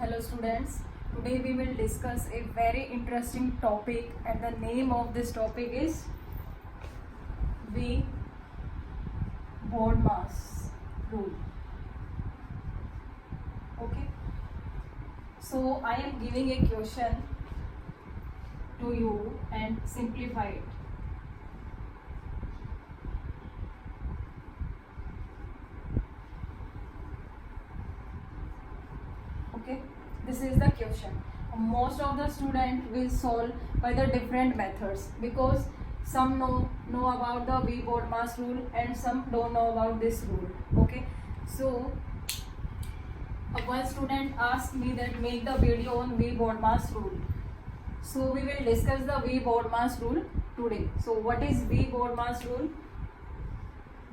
Hello students, today we will discuss a very interesting topic and the name of this topic is V BODMAS rule. Okay, so I am giving a question to you and simplify it. Okay, this is the question. Most of the student will solve by the different methods because some know about the V BODMAS rule and some don't know about this rule. Okay, so one student asked me that make the video on V BODMAS rule. So we will discuss the V BODMAS rule today. So what is V BODMAS rule?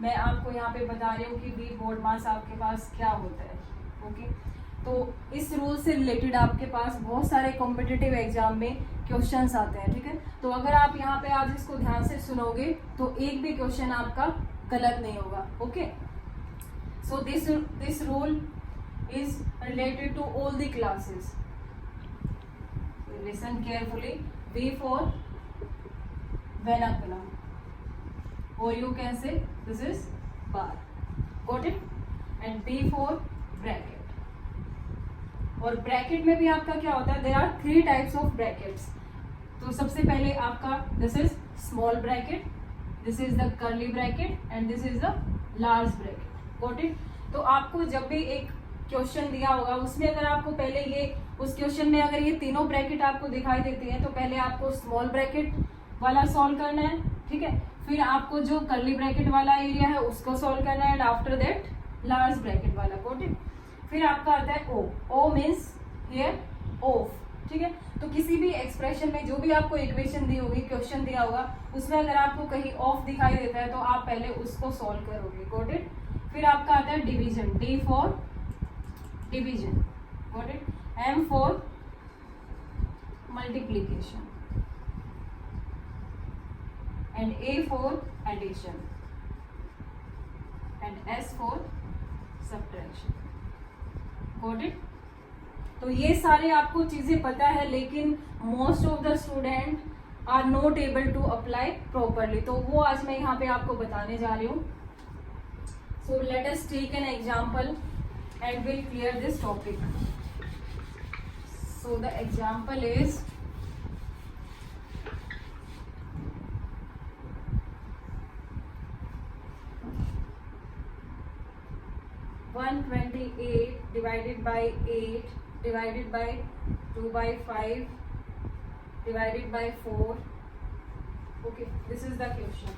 मैं आपको यहाँ पे बता रही हूँ कि V BODMAS आपके पास क्या होता है. ओके, तो इस रूल से रिलेटेड आपके पास बहुत सारे कॉम्पिटिटिव एग्जाम में क्वेश्चंस आते हैं. ठीक है, तो अगर आप यहाँ पे आज इसको ध्यान से सुनोगे तो एक भी क्वेश्चन आपका गलत नहीं होगा. Okay, so this rule is related to all the classes. Listen carefully. V for vernacular, or you can say this is bar. Got it? And B for bracket. और ब्रैकेट में भी आपका क्या होता है, there are 3 types of brackets. तो सबसे पहले आपका this is small bracket, this is the curly bracket and this is the large bracket. Got it? तो आपको जब भी एक क्वेश्चन दिया होगा उसमें अगर आपको पहले ये उस क्वेश्चन में अगर ये तीनों ब्रैकेट आपको दिखाई देती हैं तो पहले आपको स्मॉल ब्रैकेट वाला सॉल्व करना है. ठीक है, फिर आपको जो कर्ली ब्रैकेट वाला एरिया है उसको सॉल्व करना है and after that large bracket वाला. Got it? फिर आपका आता है O. O means here of. ठीक है, तो किसी भी एक्सप्रेशन में जो भी आपको इक्वेशन दी होगी, क्वेश्चन दिया होगा, उसमें अगर आपको कहीं ऑफ दिखाई देता है तो आप पहले उसको सॉल्व करोगे. Got it? फिर आपका आता है division. D for division. Got it? M for multiplication and A for addition and S for subtraction. Got it? तो ये सारे आपको चीजें पता है, लेकिन most of the student are not able to apply properly. तो वो आज मैं यहाँ पे आपको बताने जा रही हूँ. So let us take an example and will clear this topic. So the example is divided by 8 divided by 2 by 5 divided by 4. Okay, this is the question.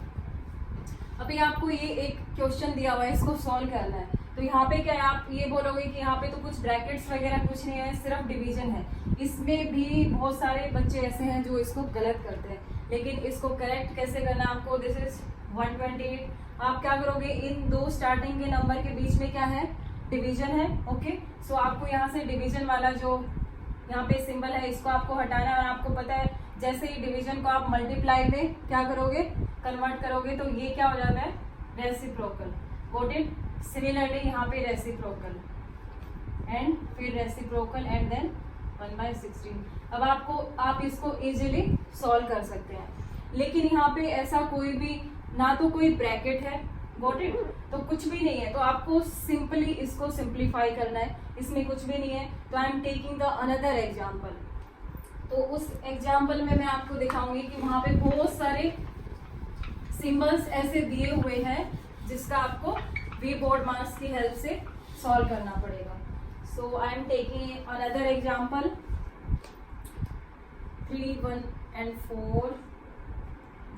अभी आपको ये एक क्वेश्चन दिया हुआ है, इसको सॉल्व करना है. तो यहाँ पे क्या है, आप ये बोलोगे कि यहाँ पे तो कुछ ब्रैकेट्स वगैरह कुछ नहीं है, सिर्फ डिवीजन है. इसमें भी बहुत सारे बच्चे ऐसे हैं जो इसको गलत करते हैं, लेकिन इसको करेक्ट कैसे करना है आपको. This is 128. आप क्या करोगे, इन दो स्टार्टिंग के नंबर के बीच में क्या है, डिवीजन है. ओके, सो आपको यहाँ से डिवीजन वाला जो यहाँ पे सिंबल है इसको आपको हटाना है. और आपको पता है जैसे ही डिवीजन को आप मल्टीप्लाई में क्या करोगे, कन्वर्ट करोगे, तो ये क्या हो जाता है, रेसिप्रोकल. Got it? सिमिलरली यहाँ पे रेसिप्रोकल एंड फिर रेसिप्रोकल एंड देन 1/16. अब आप इसको इजीली सॉल्व कर सकते हैं, लेकिन यहाँ पे ऐसा कोई भी ना तो कोई ब्रैकेट है. Got it? तो कुछ भी नहीं है, तो आपको सिंपली इसको सिंप्लीफाई करना है. इसमें कुछ भी नहीं है, तो आई am taking the another example. तो उस एग्जाम्पल में मैं आपको दिखाऊंगी कि वहां पे बहुत सारे सिंबल्स ऐसे दिए हुए हैं जिसका आपको V BODMAS की हेल्प से सॉल्व करना पड़ेगा. So I am taking another example. 3, 1 and 4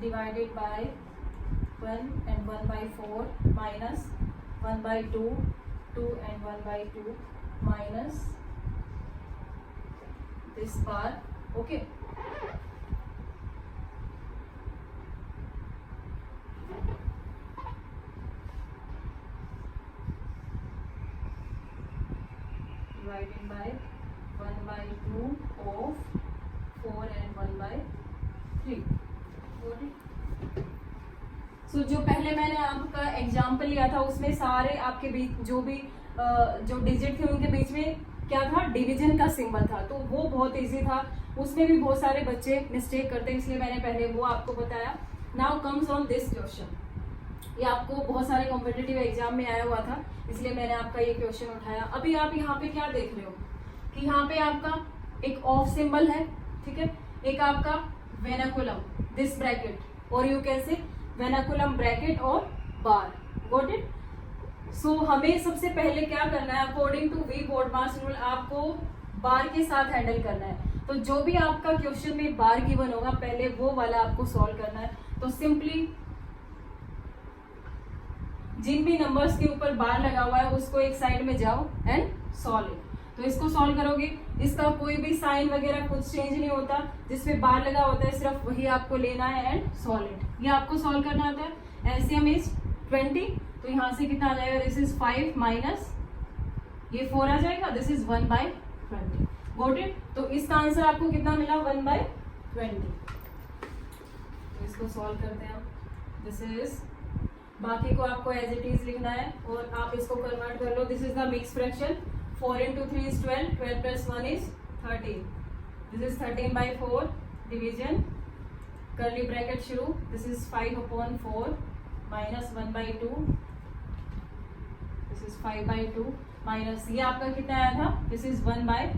divided by 1 and 1/4 minus 1/2, 2 and 1/2 minus this bar. Okay, divided by 1/2 of 4 and 1/3. Got it? So जो पहले मैंने आपका एग्जाम्पल लिया था उसमें सारे आपके बीच जो भी जो डिजिट थे उनके बीच में क्या था, डिवीजन का सिंबल था, तो वो बहुत इजी था, उसमें भी बहुत सारे बच्चे मिस्टेक करते हैं, इसलिए मैंने पहले वो आपको बताया। Now comes on this question, ये आपको बहुत सारे कॉम्पिटिटिव एग्जाम में आया हुआ था, इसलिए मैंने आपका ये क्वेश्चन उठाया। अभी आप यहाँ पे क्या देख रहे हो कि यहाँ पे आपका एक ऑफ सिंबल है, ठीक है, एक आपका वेनाकुलम, दिस ब्रैकेट, और यू कैन से वेनाकुलम ब्रैकेट और बार, गॉट इट। सो हमें सबसे पहले क्या करना है, अकॉर्डिंग टू वी बोर्डमास रूल आपको बार के साथ हैंडल करना है। तो जो भी आपका क्वेश्चन में बार गिवन होगा पहले वो वाला आपको सॉल्व करना है। तो सिंपली जिन भी नंबर्स के ऊपर बार लगा हुआ है उसको एक साइड में जाओ एंड सॉल्व इट। तो इसको सॉल्व करोगे, इसका कोई भी साइन वगैरह कुछ चेंज नहीं होता, जिसपे बार लगा होता है सिर्फ वही आपको लेना है एंड सॉल्व इट। ये आपको सॉल्व करना होता है। एलसीएम इज 20, तो यहाँ से कितना आ जाएगा, दिस इज 5 माइनस ये 4 आ जाएगा, दिस इज 1/20, गॉट इट। तो इसका आंसर आपको कितना मिला, 1/20। तो इसको सॉल्व करते हैं हम, दिस इज, बाकी को आपको एज इट इज लिखना है और आप इसको कन्वर्ट कर लो। This is the mix fraction, 4 into 3 is 12, 12 plus 1 is 13, this is 13/4, division, curly bracket शुरू, this is 5/4 minus 1/2, this is 5/2 minus ये आपका कितना आया था, this is 1/20,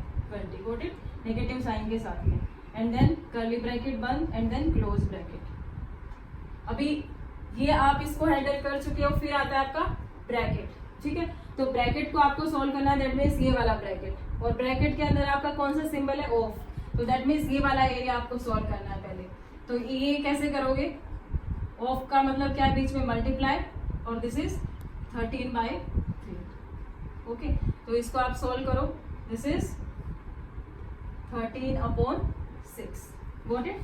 got it, negative sign के साथ में, एंड देन कर्ली ब्रैकेट बंद एंड देन क्लोज ब्रैकेट। अभी ये आप इसको हैंडल कर चुके हो, फिर आता है आपका ब्रैकेट, ठीक है। तो ब्रैकेट को आपको सॉल्व करना है, दैट मीन्स ये वाला ब्रैकेट, और ब्रैकेट के अंदर आपका कौन सा सिंबल है, ऑफ, तो दैट मीन्स ये वाला एरिया आपको सॉल्व करना है पहले। तो ये कैसे करोगे, ऑफ का मतलब क्या है, बीच में मल्टीप्लाई, और दिस इज 13/3, ओके। तो इसको आप सॉल्व करो, दिस इज 13/6, गॉट इट।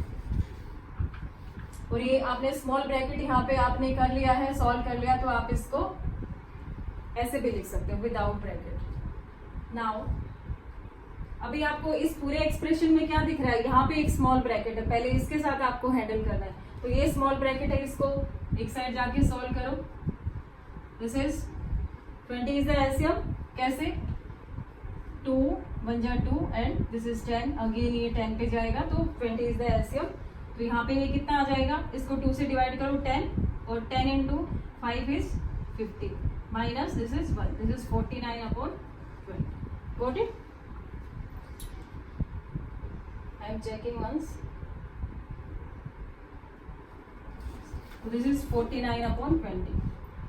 और ये आपने स्मॉल ब्रैकेट यहाँ पे आपने कर लिया है, सॉल्व कर लिया, तो आप इसको ऐसे भी लिख सकते हो विदाउट ब्रैकेट। नाउ अभी आपको इस पूरे एक्सप्रेशन में क्या दिख रहा है, यहाँ पे एक स्मॉल ब्रैकेट है, पहले इसके साथ आपको हैंडल करना है। तो ये स्मॉल ब्रैकेट है, इसको एक साइड जाके सॉल्व करो, this is 20 is the LCM, कैसे, 2 1 जा 2 एंड दिस इज 10, अगेन ये 10 पे जाएगा, तो 20 इज द एलसीएम। तो यहाँ पे ये कितना आ जाएगा, इसको 2 से डिवाइड करो 10, और 10 into 5 is 50, minus this is 1, this is 49/20, got it? I am checking once, so this is 49/20।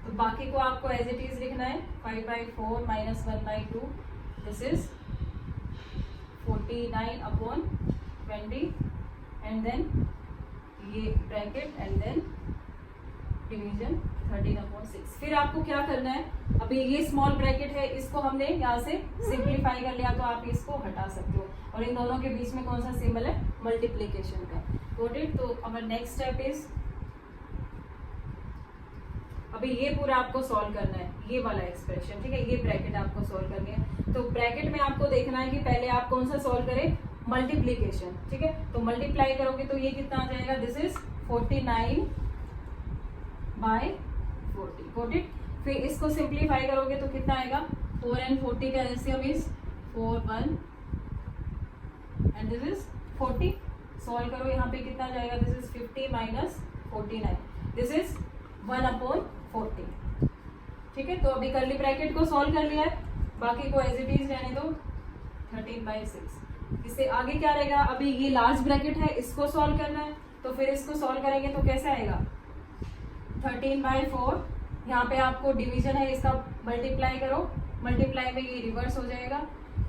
तो बाकी को आपको एज इट इज लिखना है, 5/4 minus 1/2, this is 49/20, and then ये ब्रैकेट एंड देन डिवीजन 13/6। फिर आपको क्या करना है, अभी ये स्मॉल ब्रैकेट है, इसको हमने यहाँ से सिंप्लीफाई कर लिया, तो आप इसको हटा सकते हो, और इन दोनों के बीच में कौन सा सिंबल है, मल्टीप्लीकेशन का, गॉट इट। तो अवर नेक्स्ट स्टेप इज, अभी ये पूरा आपको सॉल्व करना है, ये वाला एक्सप्रेशन, ठीक है, ये ब्रैकेट आपको सॉल्व करनी है। तो ब्रैकेट में आपको देखना है कि पहले आप कौन सा सॉल्व करें, मल्टीप्लीकेशन, ठीक है। तो मल्टीप्लाई करोगे तो ये कितना आ जाएगा, दिस इज 49/40, गॉट इट। फिर इसको सिंप्लीफाई करोगे तो कितना आएगा, 4 and 40 का LCM is 4 1 and this is 40, solve करो, यहाँ पे कितना जाएगा, this is 50 minus 49, this is 1/40, ठीक है। तो अभी कर्ली ब्रैकेट को सॉल्व कर लिया है, बाकी को एज इट इज रहने दो, 13/6। इससे आगे क्या रहेगा, अभी ये लार्ज ब्रैकेट है, इसको सॉल्व करना है, तो फिर इसको सॉल्व करेंगे तो कैसे आएगा, 13/4, यहाँ पे आपको डिवीजन है, इसका मल्टीप्लाई करो, मल्टीप्लाई में ये रिवर्स हो जाएगा,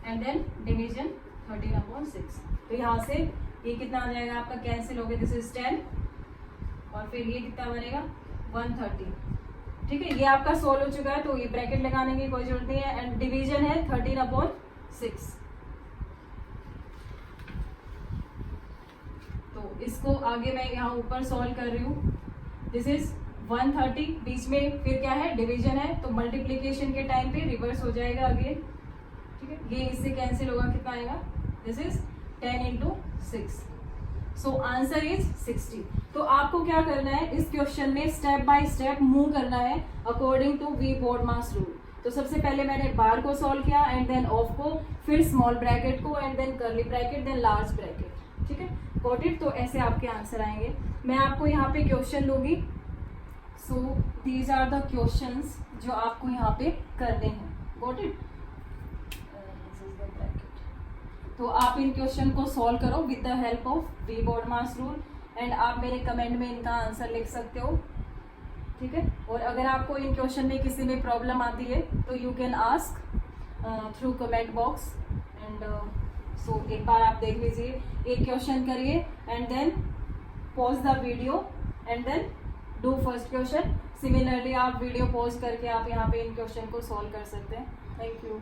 एंड देन डिवीजन 13/6। तो यहाँ से ये कितना आ जाएगा आपका, कैंसिल हो गया, दिस इज 10, और फिर ये कितना बनेगा, 130, ठीक है। ये आपका सॉल्व हो चुका है, तो ये ब्रैकेट लगाने की कोई जरूरत नहीं है, एंड डिवीजन है 13/6। तो इसको आगे मैं यहाँ ऊपर सॉल्व कर रही हूँ, दिस इज 130, बीच में फिर क्या है, डिवीजन है, तो मल्टीप्लीकेशन के टाइम पे रिवर्स हो जाएगा अगेन, ठीक है। ये इससे कैंसिल होगा, कितना आएगा, this is 10 into 6, so answer is 60। तो आपको क्या करना है, इस क्वेश्चन में स्टेप बाय स्टेप मूव करना है अकॉर्डिंग टू वी बोर्डमास रूल। तो सबसे पहले मैंने बार को सॉल्व किया एंड देन ऑफ को, फिर स्मॉल ब्रैकेट को and then curly bracket, then large bracket. ठीक है, गॉट इट। तो ऐसे आपके आंसर आएंगे। मैं आपको यहाँ पे क्वेश्चन लूंगी। So these are the questions जो आपको यहाँ पे करने हैं। Got it. तो आप इन क्वेश्चन को सॉल्व करो with the help of we BODMAS rule and आप मेरे कमेंट में इनका आंसर लिख सकते हो। ठीक है, और अगर आपको इन क्वेश्चन में किसी में प्रॉब्लम आती है तो you can ask through comment box and so एक बार आप देख लीजिए, एक क्वेश्चन करिए and then pause the video and then do first question. Similarly आप वीडियो पॉज करके आप यहाँ पे इन क्वेश्चन को सॉल्व कर सकते हैं। Thank you.